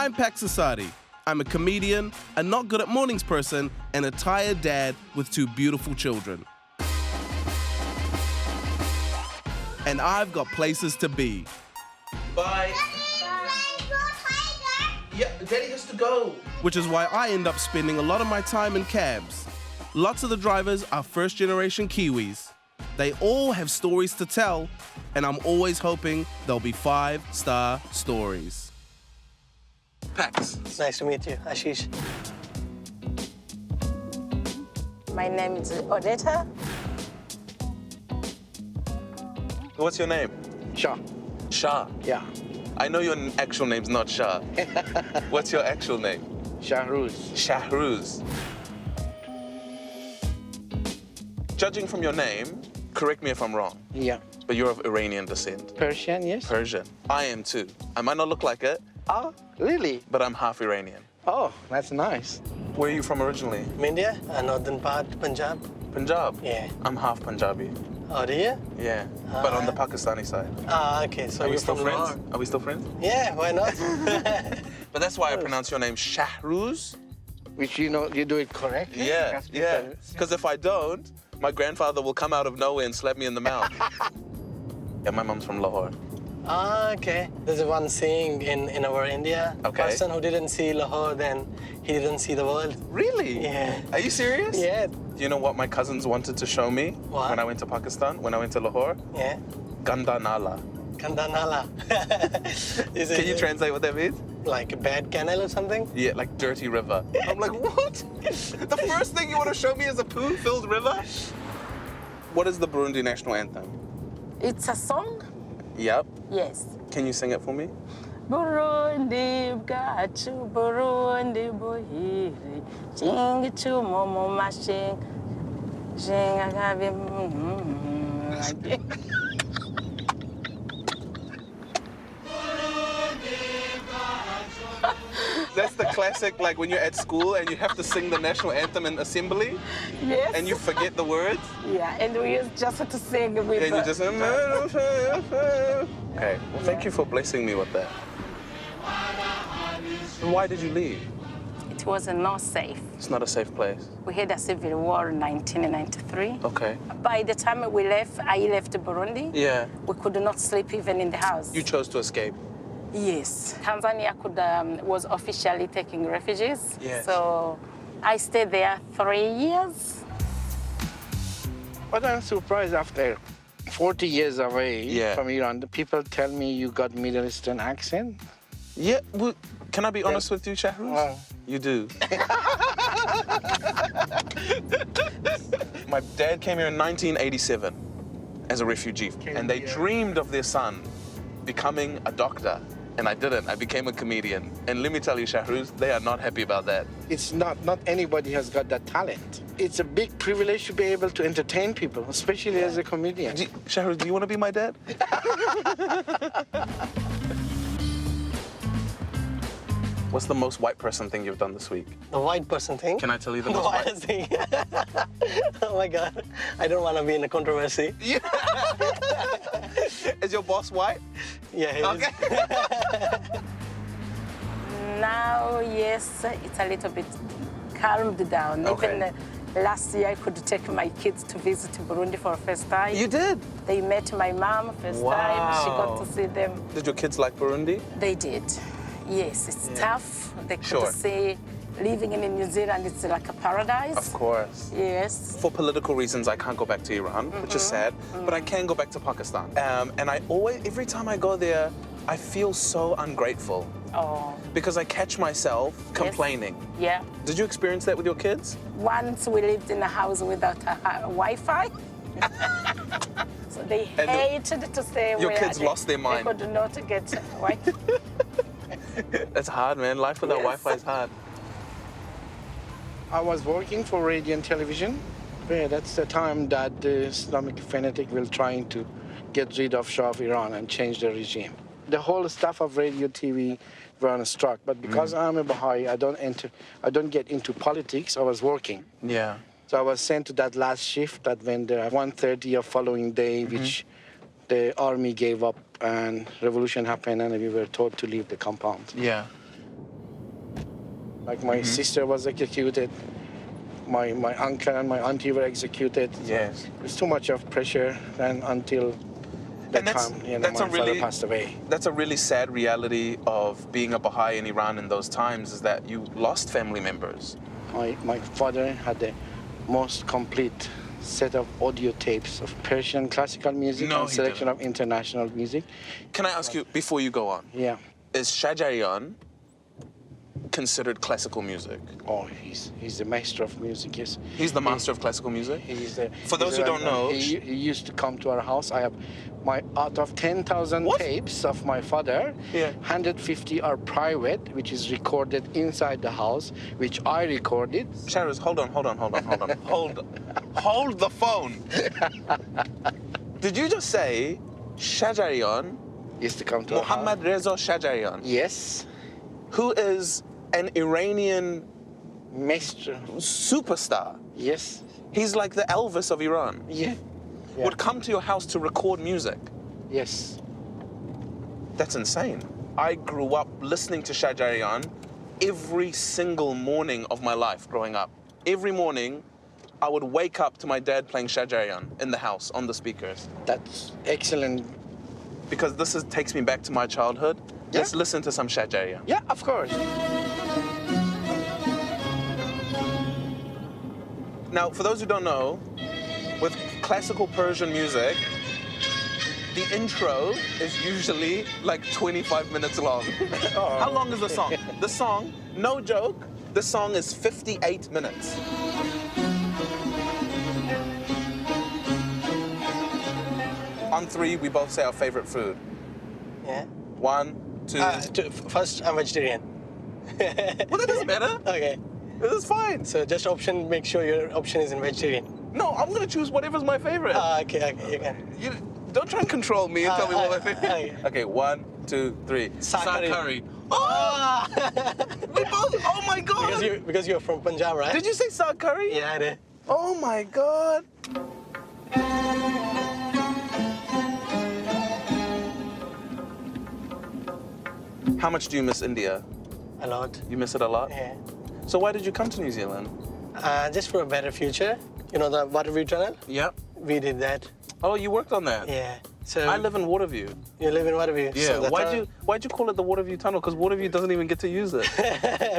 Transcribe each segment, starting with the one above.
I'm Pax Assadi. I'm a comedian, a not good at mornings person, and a tired dad with 2 beautiful children. And I've got places to be. Bye. Yeah, Daddy has to go. Which is why I end up spending a lot of my time in cabs. Lots of the drivers are first-generation Kiwis. They all have stories to tell, and I'm always hoping they'll be 5-star stories. Pax. Nice to meet you, Ashish. My name is Odetta. What's your name? Shah. Shah. Yeah. I know your actual name's not Shah. What's your actual name? Shahruz. Shahruz. Judging from your name, correct me if I'm wrong, Yeah. but you're of Iranian descent. Persian, yes? Persian. I am too. I might not look like it, Oh, really? but I'm half Iranian. Oh, that's nice. Where are you from originally? India, northern part, Punjab. Punjab? Yeah. I'm half Punjabi. Oh, do you? Yeah, but on the Pakistani side. Ah, okay, so Are we you're still from friends? Lahore. Are we still friends? Yeah, why not? But that's why I pronounce your name Shahruz. Which you know, you do it correctly. Yeah, That's yeah. because- Because if I don't, my grandfather will come out of nowhere and slap me in the mouth. Yeah, my mom's from Lahore. Ah, okay. There's one saying in our India. Okay. Person who didn't see Lahore, then he didn't see the world. Really? Yeah. Are you serious? Yeah. Do you know what my cousins wanted to show me What? when I went to Pakistan, when I went to Lahore? Yeah. Ganda Nala. Kandanala. Can you translate what that means? Like a bad canal or something? Yeah, like dirty river. I'm like, what? The first thing you want to show me is a poo-filled river? What is the Burundi national anthem? It's a song? Yep. Yes. Can you sing it for me? Burundi bwacu, Burundi buhiri, chingicu momo mashing, That's the classic, like when you're at school and you have to sing the national anthem in assembly Yes. and you forget the words. Yeah, and we used just to sing with And you just... Okay, well, thank you for blessing me with that. And why did you leave? It was not safe. It's not a safe place. We had a civil war in 1993. Okay. By the time we left, I left Burundi. Yeah. We could not sleep even in the house. You chose to escape. Yes. Tanzania was officially taking refugees. Yes. So I stayed there 3 years. But I'm surprised after 40 years away Yeah. from Iran, the people tell me you got Middle Eastern accent. Yeah, well, can I be honest with you, Shahruz? Wow. You do. My dad came here in 1987 as a refugee, and they dreamed of their son becoming a doctor. And I didn't. I became a comedian. And let me tell you, Shahruz, they are not happy about that. It's not anybody has got that talent. It's a big privilege to be able to entertain people, especially as a comedian. Shahruz, do you want to be my dad? What's the most white person thing you've done this week? The white person thing? Can I tell you the The most white? whitest thing. Oh my God. I don't want to be in a controversy. Yeah. Is your boss white? Yeah, he Okay. is. Now, yes, it's a little bit calmed down. Okay. Even last year, I could take my kids to visit Burundi for the first time. You did? They met my mom first time. She got to see them. Did your kids like Burundi? They did. Yes, it's tough. They could Sure. say living in New Zealand is like a paradise. Of course. Yes. For political reasons, I can't go back to Iran, which is sad, but I can go back to Pakistan. And I always, every time I go there, I feel so ungrateful Oh, because I catch myself complaining. yeah. Did you experience that with your kids? Once we lived in a house without Wi-Fi. So they And hated to stay your where kids lost their mind. They could not get Wi-Fi. It's hard, man. Life without Yes. Wi-Fi is hard. I was working for radio and television. Yeah, that's the time that the Islamic fanatic will trying to get rid of Shah of Iran and change the regime. The whole staff of radio, TV were on struck. But because I'm a Baha'i, I don't get into politics. I was working. Yeah. So I was sent to that last shift that when the 1:30 of following day, which the army gave up and revolution happened and we were told to leave the compound. Yeah. Like my sister was executed, my uncle and my auntie were executed. Yes. There's too much of pressure, and until the time my father passed away. That's a really sad reality of being a Baha'i in Iran in those times, is that you lost family members. My father had the most complete set of audio tapes of Persian classical music and selection of international music. Can I ask you, before you go on, Yeah. is Shajarian considered classical music? Oh, he's the master of music, yes. He's the master of classical music? For those who don't know... He used to come to our house. I have out of 10,000 tapes of my father, 150 are private, which is recorded inside the house, which I recorded. Shahruz, hold on. Hold the phone. Did you just say Shajarian? Used to come to Muhammad Reza Shajarian? Yes. Who is an Iranian maestro superstar? Yes. He's like the Elvis of Iran. Yeah. Would come to your house to record music. Yes. That's insane. I grew up listening to Shajarian every single morning of my life growing up. Every morning, I would wake up to my dad playing Shajarian in the house on the speakers. That's excellent. Because takes me back to my childhood. Yeah. Let's listen to some Shajarian. Yeah, of course. Now, for those who don't know, with classical Persian music, the intro is usually like 25 minutes long. How long is the song? The song, no joke, the song is 58 minutes. On 3, we both say our favorite food. Yeah. 1, 2. First, I'm vegetarian. Well, that doesn't matter. Okay. This is fine. So just make sure your option is in vegetarian. No, I'm gonna choose whatever's my favorite. Okay, you can. You don't try and control me and tell me what my favorite. Okay, 1, 2, 3. Saag curry. Oh! We both. Oh my god! Because you're from Punjab, right? Did you say saag curry? Yeah, I did. Oh my god! How much do you miss India? A lot. You miss it a lot? Yeah. So why did you come to New Zealand? Just for a better future. You know the Waterview Tunnel? Yep. We did that. Oh, you worked on that? Yeah. So I live in Waterview. You live in Waterview? Yeah. So why'd you call it the Waterview Tunnel? Because Waterview doesn't even get to use it.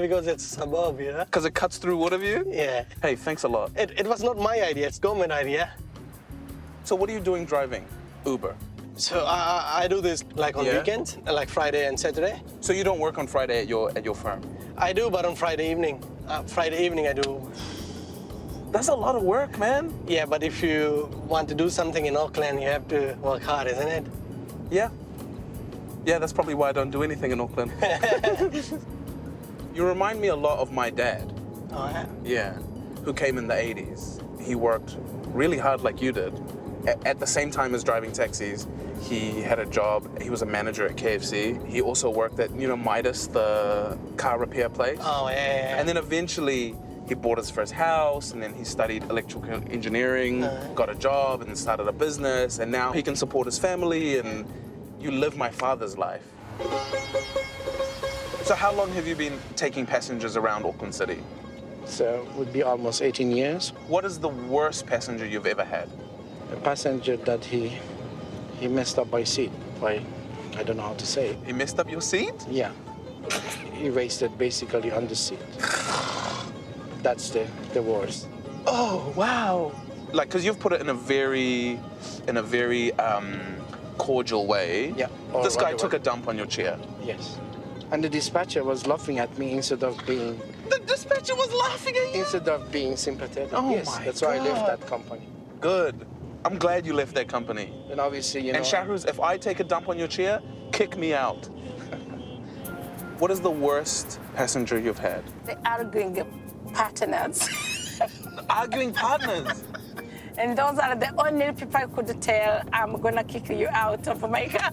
Because it's a suburb, you know? Because it cuts through Waterview? Yeah. Hey, thanks a lot. It was not my idea, it's government idea. So what are you doing driving? Uber? So I do this like on weekends, like Friday and Saturday. So you don't work on Friday at your firm? I do, but on Friday evening. Friday evening I do. That's a lot of work, man. Yeah, but if you want to do something in Auckland, you have to work hard, isn't it? Yeah. Yeah, that's probably why I don't do anything in Auckland. You remind me a lot of my dad. Oh, yeah? Yeah, who came in the 80s. He worked really hard like you did. At the same time as driving taxis, he had a job. He was a manager at KFC. He also worked at, Midas, the car repair place. Oh, yeah. And then eventually, he bought his first house, and then he studied electrical engineering, got a job, and then started a business, and now he can support his family, and you live my father's life. So how long have you been taking passengers around Auckland City? So it would be almost 18 years. What is the worst passenger you've ever had? A passenger that he messed up my seat. I don't know how to say it. He messed up your seat? Yeah. He wasted basically on the seat. That's the worst. Oh, wow. Like, because you've put it in a very cordial way. Yeah. This guy took a dump on your chair. Yes. And the dispatcher was laughing at me instead of being... The dispatcher was laughing at you? Instead of being sympathetic. Oh, yes, my that's why I left God. that company. Good. I'm glad you left that company. And obviously, And Shahruz, if I take a dump on your chair, kick me out. What is the worst passenger you've had? The arguing partners. Arguing partners? And those are the only people I could tell, I'm gonna kick you out of my car.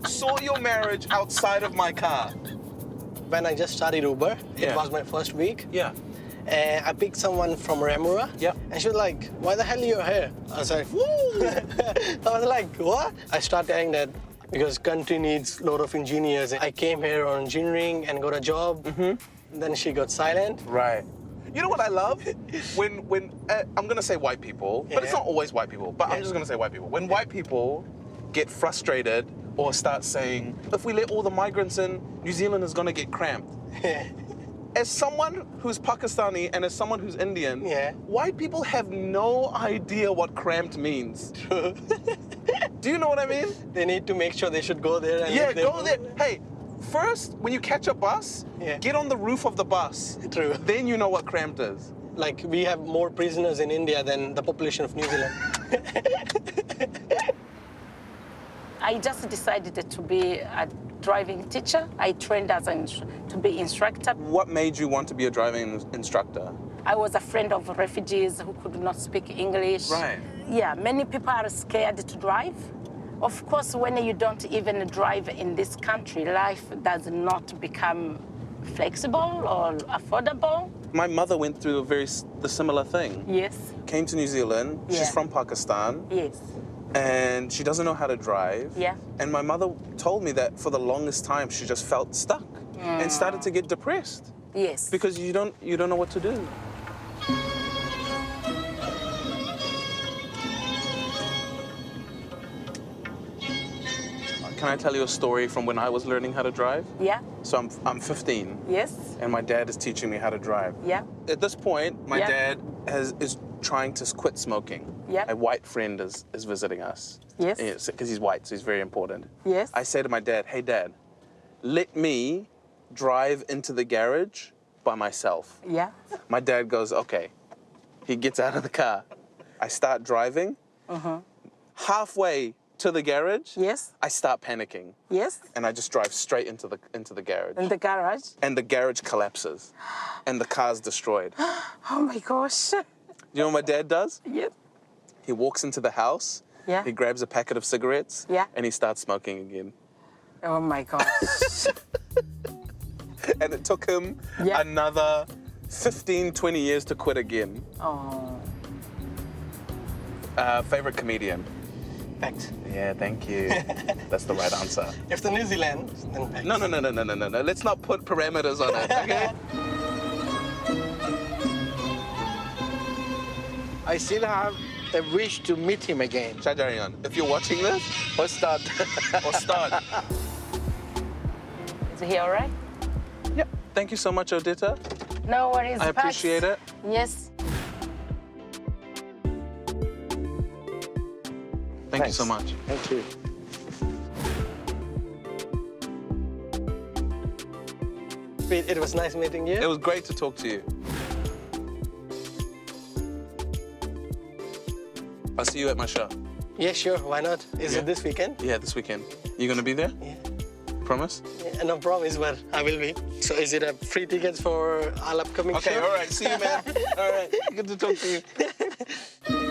Saw your marriage outside of my car. When I just started Uber, Yeah. it was my first week. Yeah. And I picked someone from Ramura. Yeah. And she was like, why the hell are you here? I was like, woo! I was like, what? I started telling that because country needs a lot of engineers. I came here on engineering and got a job. Then she got silent. Right. You know what I love? When I'm gonna say white people, but it's not always white people, but I'm just gonna say white people. When white people get frustrated or start saying, if we let all the migrants in, New Zealand is gonna get cramped. As someone who's Pakistani and as someone who's Indian, white people have no idea what cramped means. True. Do you know what I mean? They need to make sure they should go there. And Go there. Hey, first, when you catch a bus, get on the roof of the bus. True. Then you know what cramped is. Like, we have more prisoners in India than the population of New Zealand. I just decided to be a driving teacher. I trained as to be instructor. What made you want to be a driving instructor? I was a friend of refugees who could not speak English. Right. Yeah, many people are scared to drive. Of course, when you don't even drive in this country, life does not become flexible or affordable. My mother went through the similar thing. Yes. Came to New Zealand. She's from Pakistan. Yes. And she doesn't know how to drive. Yeah. And my mother told me that for the longest time she just felt stuck and started to get depressed. Yes. Because you don't know what to do. Can I tell you a story from when I was learning how to drive? Yeah. So I'm 15. Yes. And my dad is teaching me how to drive. Yeah. At this point, my dad is trying to quit smoking. Yeah. A white friend is visiting us. Yes. Because he's white, so he's very important. Yes. I say to my dad, hey, Dad, let me drive into the garage by myself. Yeah. My dad goes, okay. He gets out of the car. I start driving. Halfway to the garage, Yes. I start panicking. Yes. And I just drive straight into the garage. In the garage. And the garage collapses. And the car's destroyed. Oh my gosh. You know what my dad does? Yes. He walks into the house. Yeah. He grabs a packet of cigarettes. Yeah. And he starts smoking again. Oh my gosh. And it took him another 15, 20 years to quit again. Oh. Favorite comedian? Pax. Yeah, thank you. That's the right answer. If the New Zealand, then Pax. No. Let's not put parameters on it, okay? I still have a wish to meet him again. Shajarian, if you're watching this, Or start. or start. Is he all right? Yeah. Thank you so much, Odita. No worries. I appreciate it. Yes. Thank you so much. Thank you. It was nice meeting you. It was great to talk to you. I'll see you at my show. Yeah, sure. Why not? Is it this weekend? Yeah, this weekend. You gonna be there? Yeah. Promise? Yeah, no promise, but I will be. So is it a free tickets for all upcoming Okay, shows? all right. See you, man. All right. Good to talk to you.